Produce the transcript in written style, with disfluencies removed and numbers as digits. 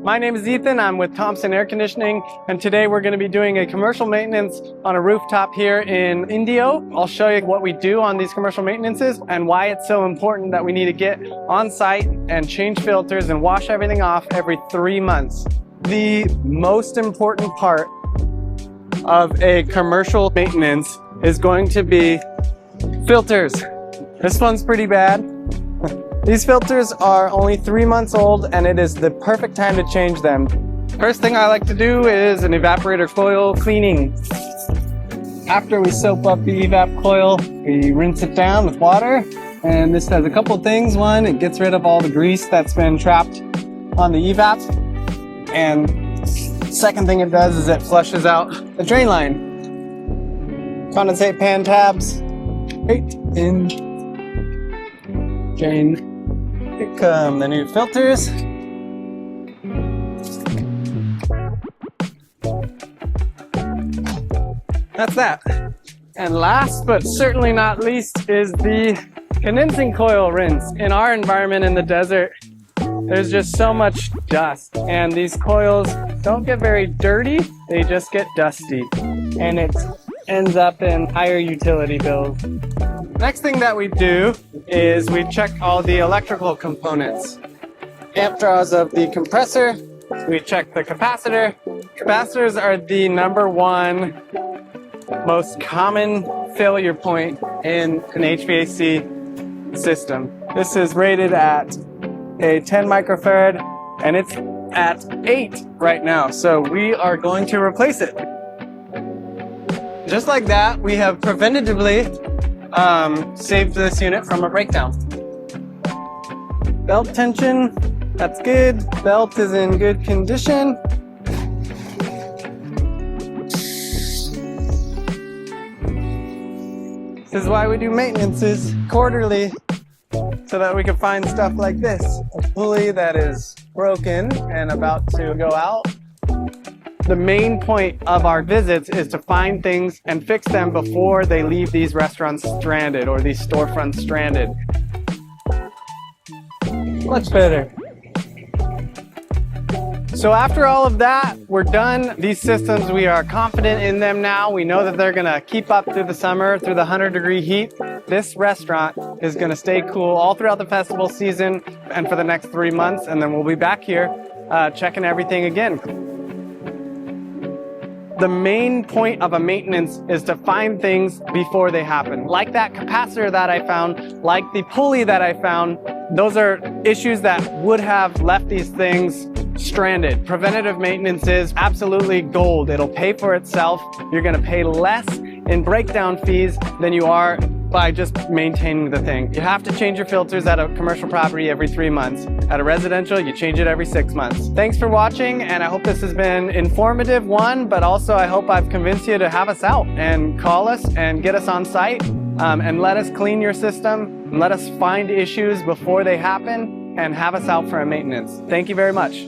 My name is Ethan. I'm with Thomson Air Conditioning, and today we're going to be doing a commercial maintenance on a rooftop here in Indio. I'll show you what we do on these commercial maintenances and why it's so important that we need to get on site and change filters and wash everything off every 3 months. The most important part of a commercial maintenance is going to be filters. This one's pretty bad. These filters are only 3 months old and it is the perfect time to change them. First thing I like to do is an evaporator coil cleaning. After we soap up the evap coil, we rinse it down with water. And this does a couple things. One, it gets rid of all the grease that's been trapped on the evap. And second thing it does is it flushes out the drain line. Condensate pan tabs right in drain. Here come the new filters. That's that. And last but certainly not least is the condensing coil rinse. In our environment in the desert, there's just so much dust, and these coils don't get very dirty, they just get dusty, and it ends up in higher utility bills. Next thing that we do is we check all the electrical components. Amp draws of the compressor, we check the capacitor. Capacitors are the #1 most common failure point in an HVAC system. This is rated at a 10 microfarad and it's at 8 right now, so we are going to replace it. Just like that, we have preventatively saved this unit from a breakdown. Belt tension, that's good. Belt is in good condition. This is why we do maintenances quarterly, so that we can find stuff like this. A pulley that is broken and about to go out. The main point of our visits is to find things and fix them before they leave these restaurants stranded or these storefronts stranded. Much better. So after all of that, we're done. These systems, we are confident in them now. We know that they're gonna keep up through the summer, through the 100-degree heat. This restaurant is gonna stay cool all throughout the festival season and for the next 3 months, and then we'll be back here checking everything again. The main point of a maintenance is to find things before they happen. Like that capacitor that I found, like the pulley that I found, those are issues that would have left these things stranded. Preventative maintenance is absolutely gold. It'll pay for itself. You're gonna pay less in breakdown fees than you are by just maintaining the thing. You have to change your filters at a commercial property every 3 months. At a residential, you change it every 6 months. Thanks for watching, and I hope this has been informative, one, but also I hope I've convinced you to have us out and call us and get us on site and let us clean your system, and let us find issues before they happen, and have us out for a maintenance. Thank you very much.